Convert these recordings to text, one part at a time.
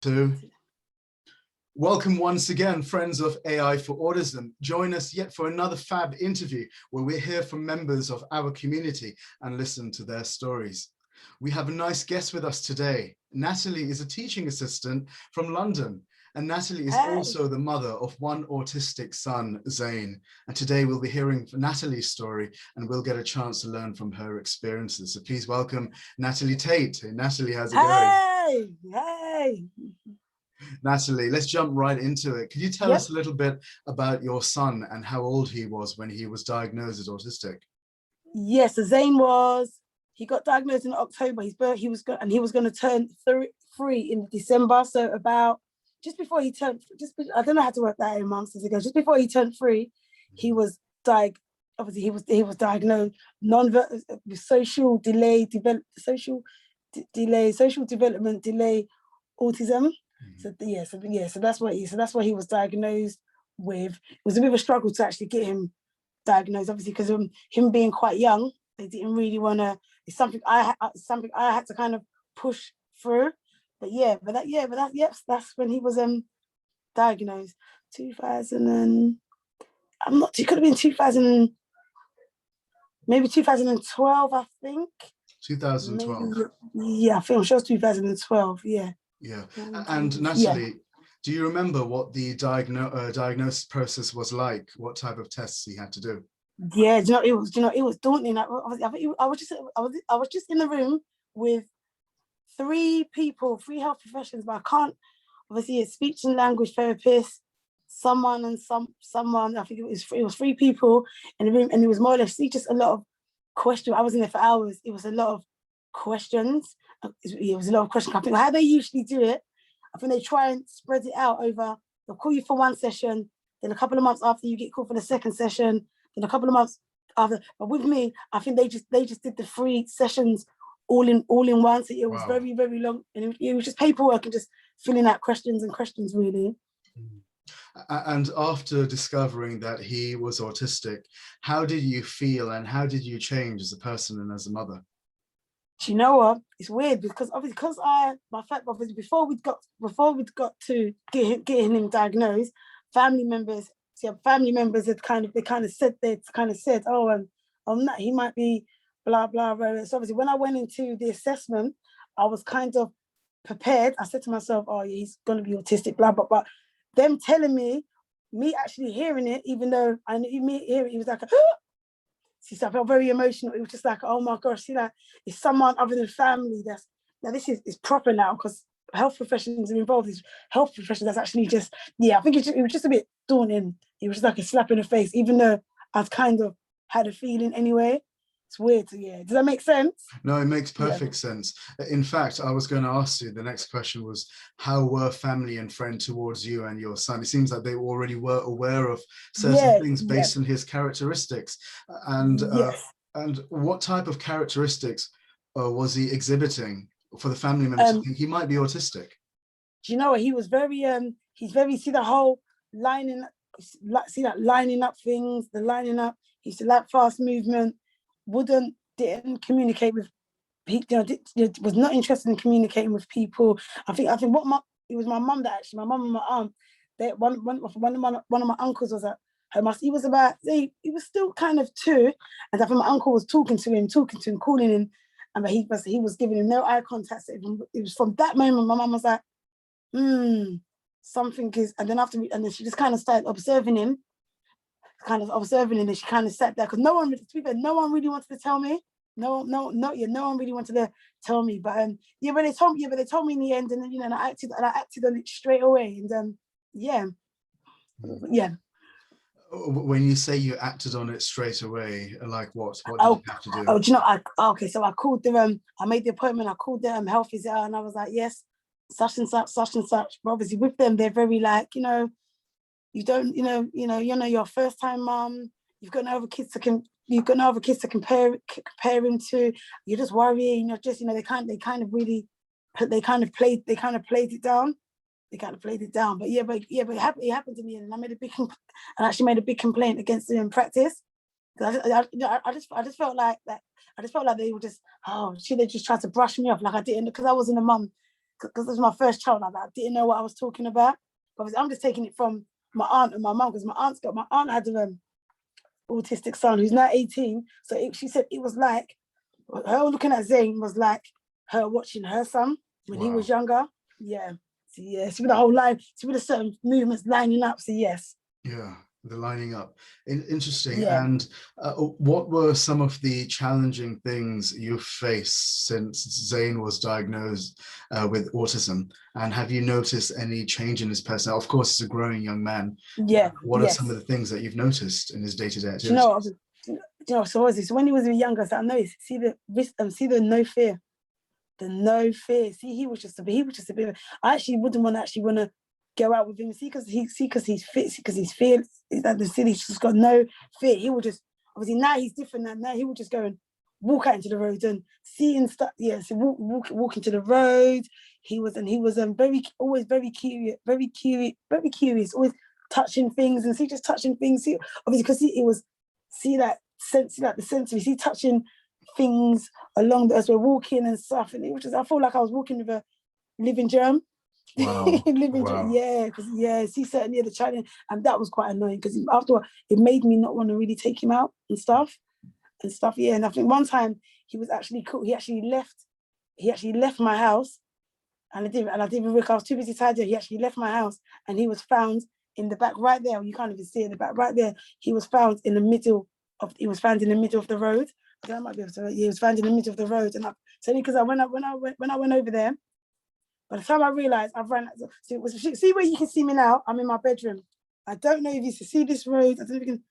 2. Welcome once again, friends of Ai4Autism. Join us yet for another fab interview where we hear from members of our community and listen to their stories. We have a nice guest with us today. Natalie is a teaching assistant from London, and Natalie is also the mother of one autistic son, Zayne. And today we'll be hearing Natalie's story and we'll get a chance to learn from her experiences. So please welcome Natalie Tate. Hey, Natalie, how's it going? Hey! Natalie, let's jump right into it. Could you tell us a little bit about your son and how old he was when he was diagnosed as autistic? Yes, so Zayne he got diagnosed in October. He was going to turn 3 in December. So about just before he turned, I don't know how to work that in months ago. Just before he turned 3, he was diagnosed. Obviously, he was diagnosed with social development delay autism. So that's what he was diagnosed with. It was a bit of a struggle to actually get him diagnosed, obviously, because him being quite young, they didn't really want to. It's something I had to kind of push through. But that's when he was diagnosed. 2000 and I'm not. It could have been 2000, maybe 2012. I think 2012. Maybe, yeah, I think I'm sure it's 2012. Yeah. Yeah, and Natalie, do you remember what the diagnosis process was like? What type of tests he had to do? Yeah, it was daunting. I was just in the room with 3 health professionals, but I can't. Obviously, a speech and language therapist, someone. I think it was 3 people in the room, and it was more or less just a lot of questions. I was in there for hours. It was a lot of questions. It was a lot of questions. I think how they usually do it, I think they try and spread it out over. They'll call you for one session, then a couple of months after you get called for the second session, then a couple of months after. But with me, I think they just did the 3 sessions all in one. So it was very, very long, and it was just paperwork and just filling out questions really. And after discovering that he was autistic, how did you feel and how did you change as a person and as a mother? Do you know what? It's weird because before we'd got to getting him diagnosed, family members had kind of said, he might be blah blah blah. So obviously, when I went into the assessment, I was kind of prepared. I said to myself, "Oh, yeah, he's going to be autistic." Blah blah. But them telling me actually hearing it, even though I knew me hearing it was like. I felt very emotional. It was just like, oh my gosh, it's someone other than family this is proper now, because health professionals are involved. These health professionals that's actually just, I think it was just a bit daunting. It was just like a slap in the face, even though I've kind of had a feeling anyway. It's weird. Does that make sense? No, it makes perfect sense. In fact, I was going to ask you, the next question was, how were family and friends towards you and your son? It seems like they already were aware of certain things based on his characteristics. And and what type of characteristics was he exhibiting for the family members to think he might be autistic? Do you know what? He was very, see the whole lining up things, the lining up. He used to like fast movement. Didn't communicate with people, was not interested in communicating with people. I think it was my mum my mum and my aunt, one of my uncles was at her house. He was still kind of 2, and I think my uncle was talking to him, calling him, and he was giving him no eye contact. It was from that moment my mum was like, something is, and then she just kind of started observing him. And she kind of sat there because no one really wanted to tell me. No one really wanted to tell me. But but they told me in the end, and then and I acted on it straight away. And When you say you acted on it straight away, like what? What did you have to do? Oh, do you know? So I called I made the appointment. I called the health visitor, and I was like, yes, such and such. But obviously with them, they're very like, you don't, you're your first time mom. You've got no other kids to compare him to. You're just worrying. You're just, they kind of played it down. But it happened to me, and I actually made a big complaint against them in practice. I just felt like that. I just felt like they were just, they just tried to brush me off, like I didn't, because I wasn't a mum because this was my first child, like that, I didn't know what I was talking about. But I'm just taking it from my aunt and my mum, because my aunt had an autistic son who's now 18. So she said it was like her looking at Zayne was like her watching her son when he was younger. Yeah. So yeah, see with the whole line, see with the certain movements lining up. So yes. Yeah, the lining up. Interesting. Yeah. And what were some of the challenging things you faced since Zayne was diagnosed with autism? And have you noticed any change in his personality? Of course, he's a growing young man. Yeah. What are some of the things that you've noticed in his day-to-day activities? Do you know, so what was this? When he was younger, so I know, see the risk, see the no fear. The no fear. See, he was just a bit. I actually wouldn't want to go out with him. See, because he's fit. Because he's fearless. He's like the city. He's just got no fear. He will just, obviously now he's different. Now he will just go and walk out into the road and see and stuff. Yeah, so walk into the road. He was always very curious, always touching things, and see, just touching things. See, obviously because he was that sense, like the sensory. See, touching things along as we're walking and stuff, and it was just, I felt like I was walking with a living germ. Wow. Germ, yeah, because see, certainly the challenge, and that was quite annoying because after it made me not want to really take him out and stuff. Yeah, and I think one time he was actually cool. He actually left my house, and I didn't work. I was too busy tidying. He actually left my house, and he was found in the back right there. You can't even see in the back right there. He was found in the middle of the road. That might be able to, he was found in the middle of the road, and because when I went over there, by the time I realised I've run, see where you can see me now. I'm in my bedroom. I don't know if you can see this road. I don't know if you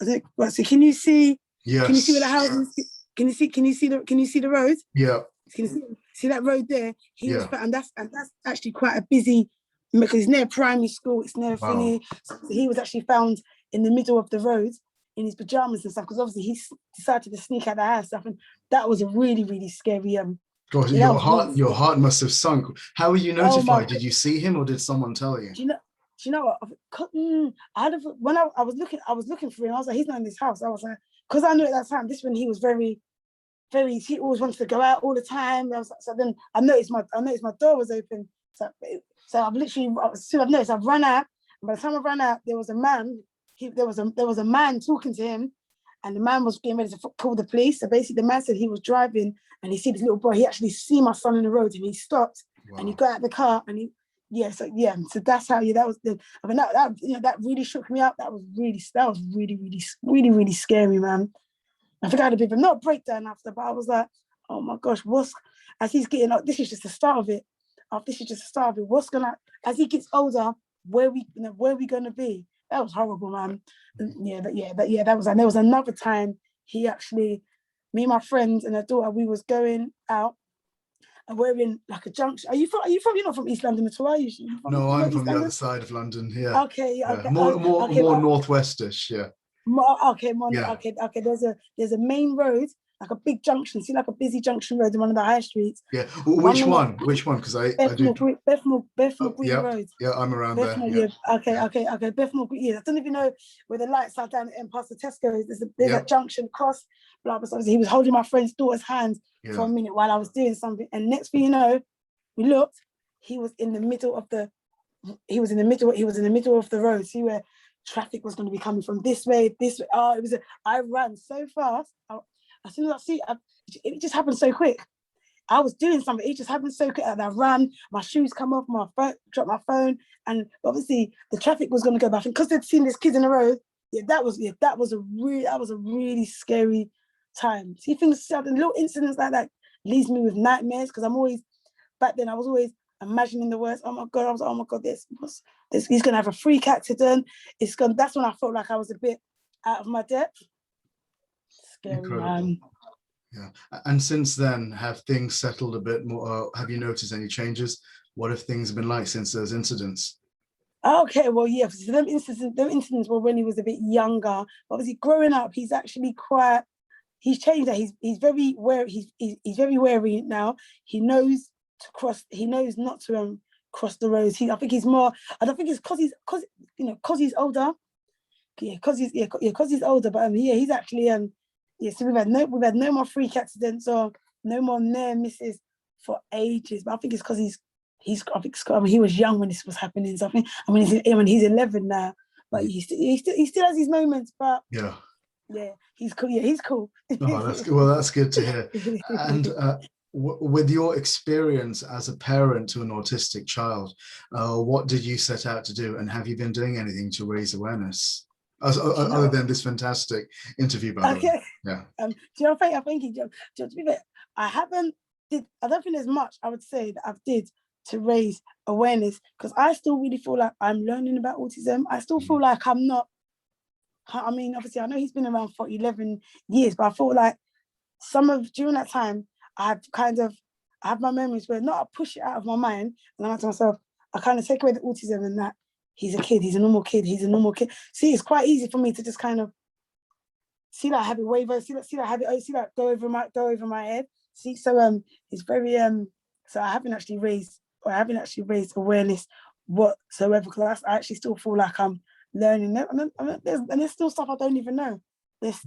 can. Right, so can you see? Yes. Can you see where the house is? Can you see the road? Yeah. Can you see that road there? Was found, and that's actually quite a busy, because it's near primary school. It's near thingy. So he was actually found in the middle of the road, in his pajamas and stuff, because obviously he decided to sneak out the house stuff, and that was a really, really scary. God, your heart must have sunk. How were you notified? Did you see him, or did someone tell you? Do you know what? When I was looking for him. I was like, he's not in this house. I was like, because I knew at that time, this when he was very, very. He always wanted to go out all the time. So then I noticed my door was open. So I've literally, as soon as I've noticed, I've run out. And by the time I ran out, there was a man. There was a man talking to him, and the man was getting ready to call the police. So basically, the man said he was driving, and he see this little boy. He actually see my son in the road, and he stopped, and he got out of the car, and so that's how that was. I mean, that really shook me up. That was really scary, man. I think I had a bit of not a breakdown after, but I was like, oh my gosh, as he's getting up, this is just the start of it. What's gonna, as he gets older, where we gonna be? That was horrible, man. That was. And there was another time he actually, me and my friends and her daughter, we was going out, and we're in like a junction. You're not from East London at all, are you? No, I'm from the other side of London. Yeah. Okay. More northwestish. Yeah. Okay. There's a main road, like a big junction. See, like a busy junction road in one of the high streets. Yeah. Which one? Because I do. Bethnal Green Road. Yeah, I'm around there. Yeah. Okay. Bethnal Green. Yeah. I don't know if you know where the lights are down and past the Tesco's. There's a junction cross. Blah blah. So he was holding my friend's daughter's hand for a minute while I was doing something, and next thing you know, we looked. He was in the middle of the road. See where traffic was going to be coming from this way. Oh, I ran so fast. As soon as it just happened so quick. I was doing something. It just happened so quick. And I ran. My shoes come off. My phone, dropped my phone, and obviously the traffic was going to go back. And because they'd seen this kid in the road, that was a really scary time. See, things, little incidents like that leaves me with nightmares, because back then I was always imagining the worst. Oh my God, I was like, oh my God, this he's gonna have a freak accident. That's when I felt like I was a bit out of my depth. Scary. Incredible. Man. Yeah. And since then, have things settled a bit more? Have you noticed any changes? What have things been like since those incidents? Okay, well, yeah, so them incidents were when he was a bit younger. Obviously, growing up, he's actually he's changed that. He's very wary. He's very wary now. He knows not to cross the roads. I think he's more. I don't think it's because he's older. Because he's older. But he's actually so we've had no more freak accidents or no more near misses for ages. But I think it's because he's I think he was young when this was happening. So I mean, he's 11 now, but he still has his moments. But yeah, he's cool. Yeah, he's cool. oh, that's good. Well, that's good to hear. And with your experience as a parent to an autistic child, what did you set out to do, and have you been doing anything to raise awareness other than this fantastic interview, by the way? Yeah. Do you know, I think I haven't I don't think there's much I would say that I've did to raise awareness, because I still really feel like I'm learning about autism. I still feel like I'm not. I mean, obviously, I know he's been around for 11 years, but I feel like during that time, I have my memories where not I push it out of my mind, and I'm like to myself, I kind of take away the autism and that he's a kid, he's a normal kid. See, it's quite easy for me to just kind of see that habit waver, see that habit, see that go over my head. See, so it's very so I haven't actually raised awareness whatsoever, because I actually still feel like I'm learning. And there's still stuff I don't even know. There's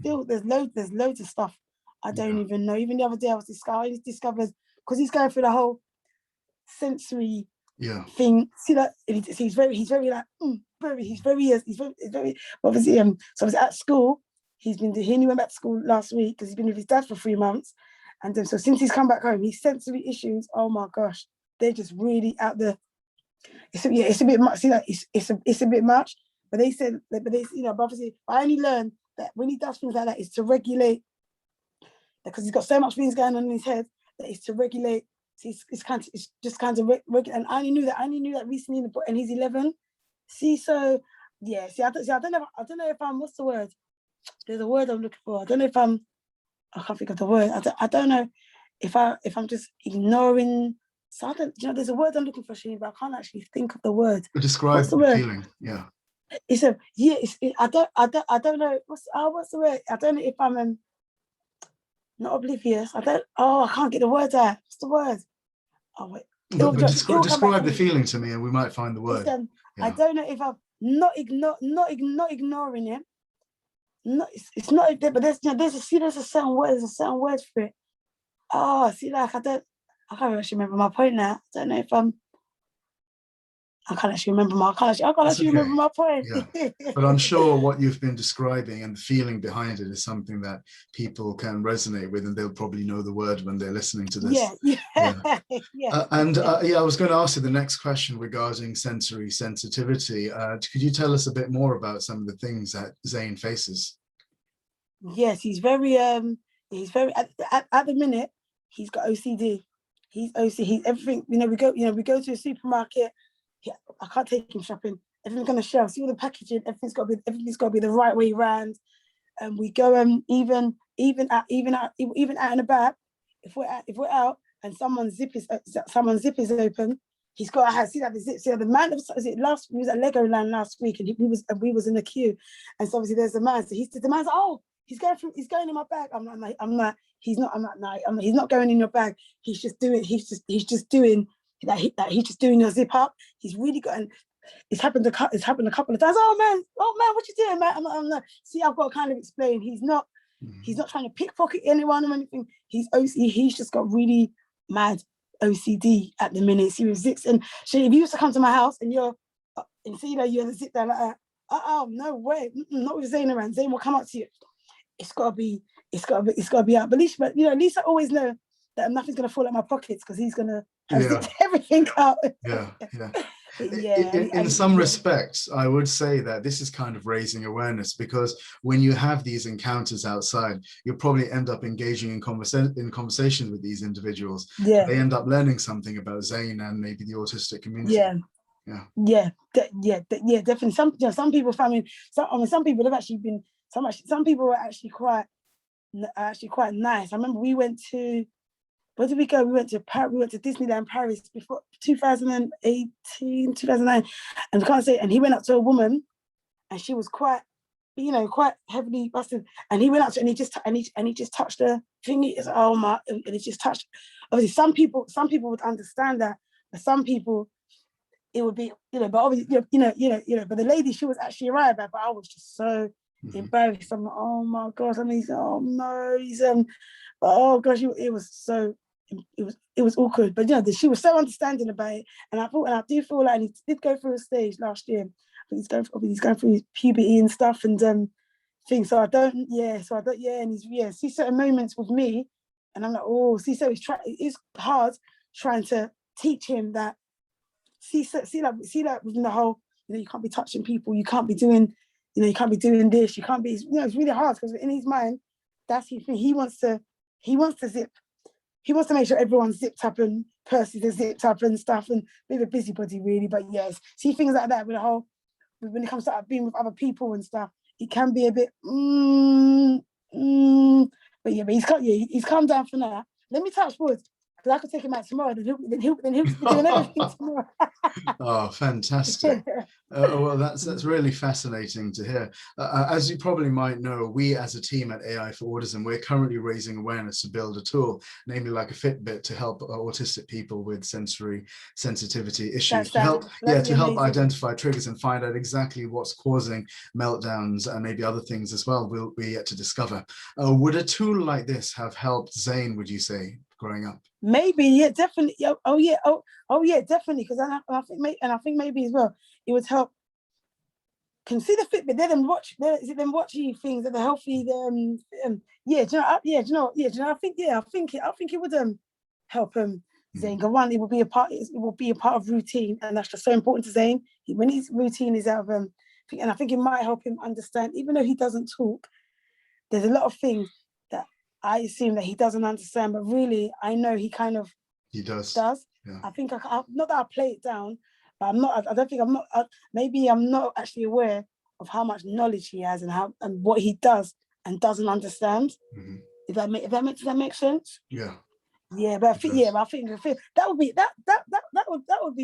loads of stuff I don't even know. Even the other day I discovered, because he's going through the whole sensory thing. See that he's very like obviously so I was at school. He went back to school last week because he's been with his dad for 3 months, and so since he's come back home, his sensory issues, oh my gosh, they're just really out there. It's a bit much. See that it's a bit much. But they said, but obviously I only learned that when he does things like that, it's to regulate, because he's got so much things going on in his head, that it's to regulate. It's just kind of regulate. And I only knew that recently, and he's 11. See, so yeah. See, I don't know if I'm, what's the word? There's a word I'm looking for. I don't know if I can't think of the word. I don't know if I'm just ignoring. So I don't. There's a word I'm looking for, Shane, but I can't actually think of the word. Describe the word? Feeling. Yeah. I don't know. What's the word? I don't know if I'm not oblivious. I can't get the word out. What's the word? Oh wait. Describe the feeling to me, and we might find the word. I don't know if I'm not ignoring it. It's not, but there's a certain word. There's a certain word for it. Oh, see, like I can't actually remember my point now. I don't know if I can't actually remember my point. Yeah. But I'm sure what you've been describing and the feeling behind it is something that people can resonate with, and they'll probably know the word when they're listening to this. Yeah. I was going to ask you the next question regarding sensory sensitivity. Could you tell us a bit more about some of the things that Zayne faces? Yes, he's very at the minute he's got OCD. He's everything. We go to a supermarket. I can't take him shopping. Everything's on the shelf. See all the packaging. Everything's got to be the right way around. And we go even out and about. If we're out and someone's zip is open, he's got to have, see that the zip. See the man. We was at Legoland last week, and we was in the queue, and so obviously there's a man. So the man's like, oh, he's going in my bag. I'm not. He's not going in your bag. He's just doing your zip up. He's really got, and it's happened a couple of times. Oh man, what you doing, man? I'm not. See, I've got to kind of explain. He's not trying to pickpocket anyone or anything. He's just got really mad OCD at the minute. See, with zips, and so if you used to come to my house and you're the zip there like that, no way, not with Zayne around. Zayne will come up to you. It's gotta be out. But at least I always know that nothing's gonna fall out my pockets, because he's gonna have everything out. In some respects, I would say that this is kind of raising awareness, because when you have these encounters outside, you'll probably end up engaging in conversations with these individuals. Yeah, they end up learning something about Zayne and maybe the autistic community. Definitely. Some people, some people have actually been. Some people were actually quite nice. I remember we went to, where did we go? We went to Disneyland Paris before 2018, 2009, and I can't say. And he went up to a woman, and she was quite heavily busted. And he went up to, and he just touched her thingy. It's and he just touched. Obviously, some people would understand that, but some people it would be, but obviously, but the lady, she was actually right about, but I was just so embarrassed. I'm like, oh my gosh, oh no, oh gosh, it was so it was awkward, but she was so understanding about it, and I do feel like, and he did go through a stage last year. He's going through his puberty and stuff and things. So I don't, and he's see certain moments with me, and I'm like, oh, so it's hard trying to teach him that. See that within the whole, you can't be touching people, you can't be doing, you can't be doing this, you can't be, it's really hard because in his mind, that's his thing. He wants to zip. He wants to make sure everyone's zipped up and purses are zipped up and stuff, and a bit of a busybody really. But yes, see things like that with the whole, when it comes to being with other people and stuff, it can be a bit. But he's calmed down for now. Let me touch wood, because I could take him out tomorrow. Then he'll be doing everything tomorrow. Oh, fantastic. Well, that's really fascinating to hear. As you probably might know, we as a team at Ai4Autism, we're currently raising awareness to build a tool, namely like a Fitbit, to help autistic people with sensory sensitivity issues, to help identify triggers and find out exactly what's causing meltdowns and maybe other things as well we're yet to discover. Would a tool like this have helped Zayne, would you say, growing up? Maybe, yeah, definitely. Oh yeah, definitely. Because I think maybe as well, it would help. Can see the Fitbit. Is it them watchy things that are healthy? I think it would help Zayne. One, it will be a part of routine, and that's just so important to Zayne. When his routine is out of and I think it might help him understand, even though he doesn't talk. There's a lot of things that I assume that he doesn't understand, but really, I know he does. Yeah. I think not that I play it down, but maybe I'm not actually aware of how much knowledge he has and what he does and doesn't understand. Mm-hmm. If that makes sense. Yeah. Yeah, but I think that would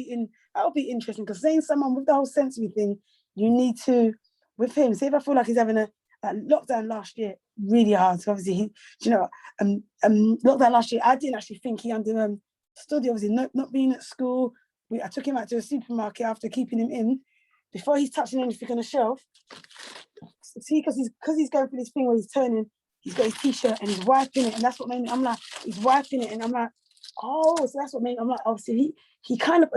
be interesting, because saying someone with the whole sensory thing, you need to, with him. See, if I feel like he's having a lockdown last year, really hard. So obviously lockdown last year, I didn't actually think he understood. Obviously, not being at school. I took him out to a supermarket after keeping him in. Before he's touching anything on the shelf, see, because he's going through this thing where he's got his t-shirt and he's wiping it, and that's what made me. I'm like, he's wiping it, and I'm like, oh, so that's what made me. I'm like, obviously he kind of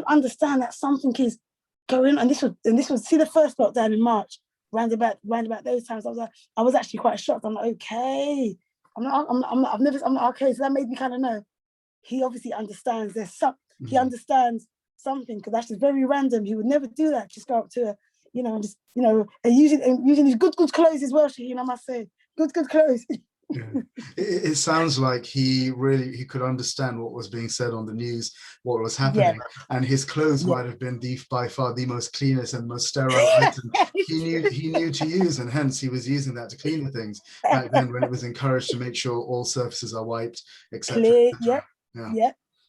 understand that something is going on. And this was see the first lockdown in March. Round about those times, I was actually quite shocked. I'm like, okay, I'm like, okay. So that made me kind of know he obviously understands. He understands something, because that's just very random. He would never do that. Just go up to and using his good clothes as well. I must say, good clothes. Yeah. It sounds like he could understand what was being said on the news, what was happening, and his clothes might have been by far the most cleanest and most sterile item he knew to use, and hence he was using that to clean the things back then, when it was encouraged to make sure all surfaces are wiped, etc.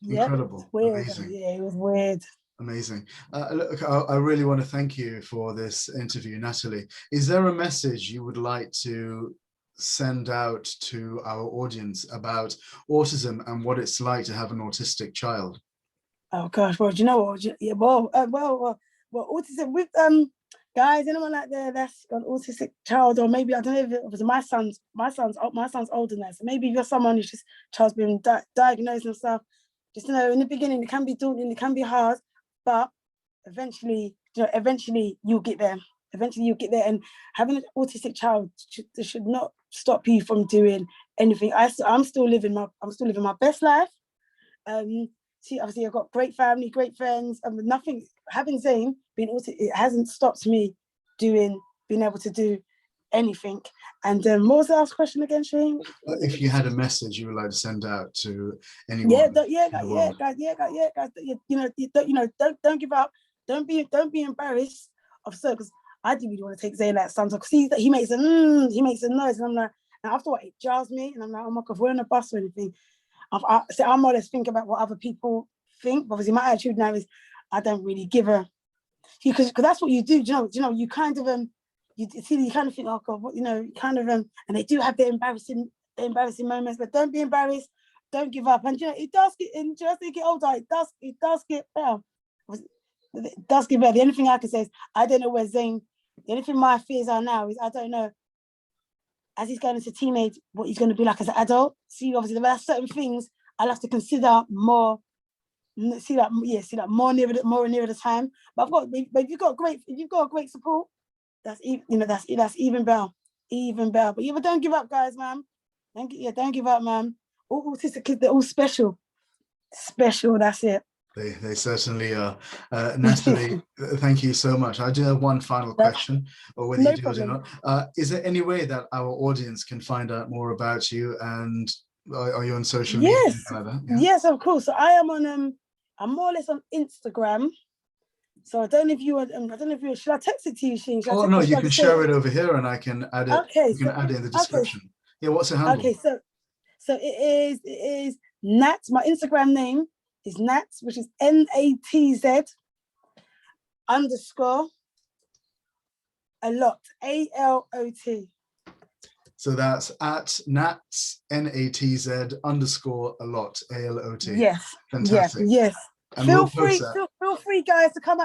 Incredible. Amazing. Yeah, it was weird. Amazing. Look, I really want to thank you for this interview, Natalie. Is there a message you would like to send out to our audience about autism and what it's like to have an autistic child? Oh gosh, well, do you know what? Autism with guys, anyone out there that's got an autistic child, or maybe I don't know if it was my son's older now, so maybe if you're someone who's just child's been diagnosed and stuff, just in the beginning it can be daunting, it can be hard, but eventually you'll get there. And having an autistic child should not stop you from doing anything. I'm still living my best life. See, obviously I've got great family, great friends, and nothing. Having Zayne being autistic, it hasn't stopped me being able to do anything. And what was the last question again, Shane? If you had a message you would like to send out to anyone, guys, don't give up. Don't be embarrassed of so, because I do really want to take Zayne out sometimes, because he makes a noise, and I'm like, and after what, it jars me, and I'm like, oh my God, if we're on a bus or anything, I'm more or less thinking about what other people think. Obviously, my attitude now is I don't really give a, because that's what you do. You kind of you kind of think, oh God, what, and they do have their embarrassing moments, but don't be embarrassed, don't give up, and it does get, and as they get older, it does get better. It does get better. The only thing I can say is I don't know where Zayne. The only thing my fears are now is I don't know, as he's going into teenage, what he's going to be like as an adult. See, obviously there are certain things I'll have to consider more. See that more nearer the time. But if you've got great support, that's even better, But yeah, but don't give up, guys, man. Don't give up, man. All autistic kids, they're all special. That's it. They certainly are. Natalie, thank you so much. I do have one final question, or whether you do it or not. Is there any way that our audience can find out more about you, and are you on social media? Like that? Yeah. Yes, of course. So I am on I'm more or less on Instagram. So I don't know if you should I text it to you, Sheen? Oh no, you can share it over here and I can add it. Okay, you can add it in the description. Okay. Yeah, what's the handle? Okay, so it is Nat. My Instagram name is Nat, which is NATZ _ ALOT, ALOT. So that's at Nats NATZ _ ALOT, ALOT. Yes. Fantastic. Yes. And feel free, guys, to come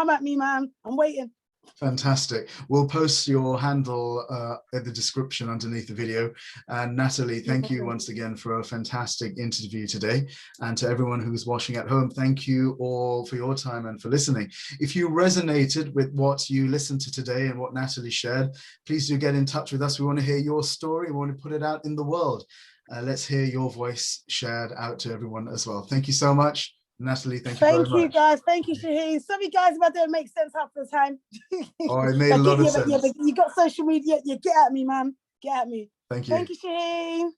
at me, man. I'm waiting. Fantastic. We'll post your handle in the description underneath the video. And Natalie, thank you once again for a fantastic interview today. And to everyone who's watching at home, thank you all for your time and for listening. If you resonated with what you listened to today and what Natalie shared, please do get in touch with us. We want to hear your story. We want to put it out in the world. Let's hear your voice shared out to everyone as well. Thank you so much. Natalie, thank you very much. Thank you, guys. Thank you, Shaheen. Sorry, guys, if I don't make sense half the time. Oh, it made a lot of sense. But you got social media. Yeah, get at me, man. Get at me. Thank you. Thank you, Shaheen.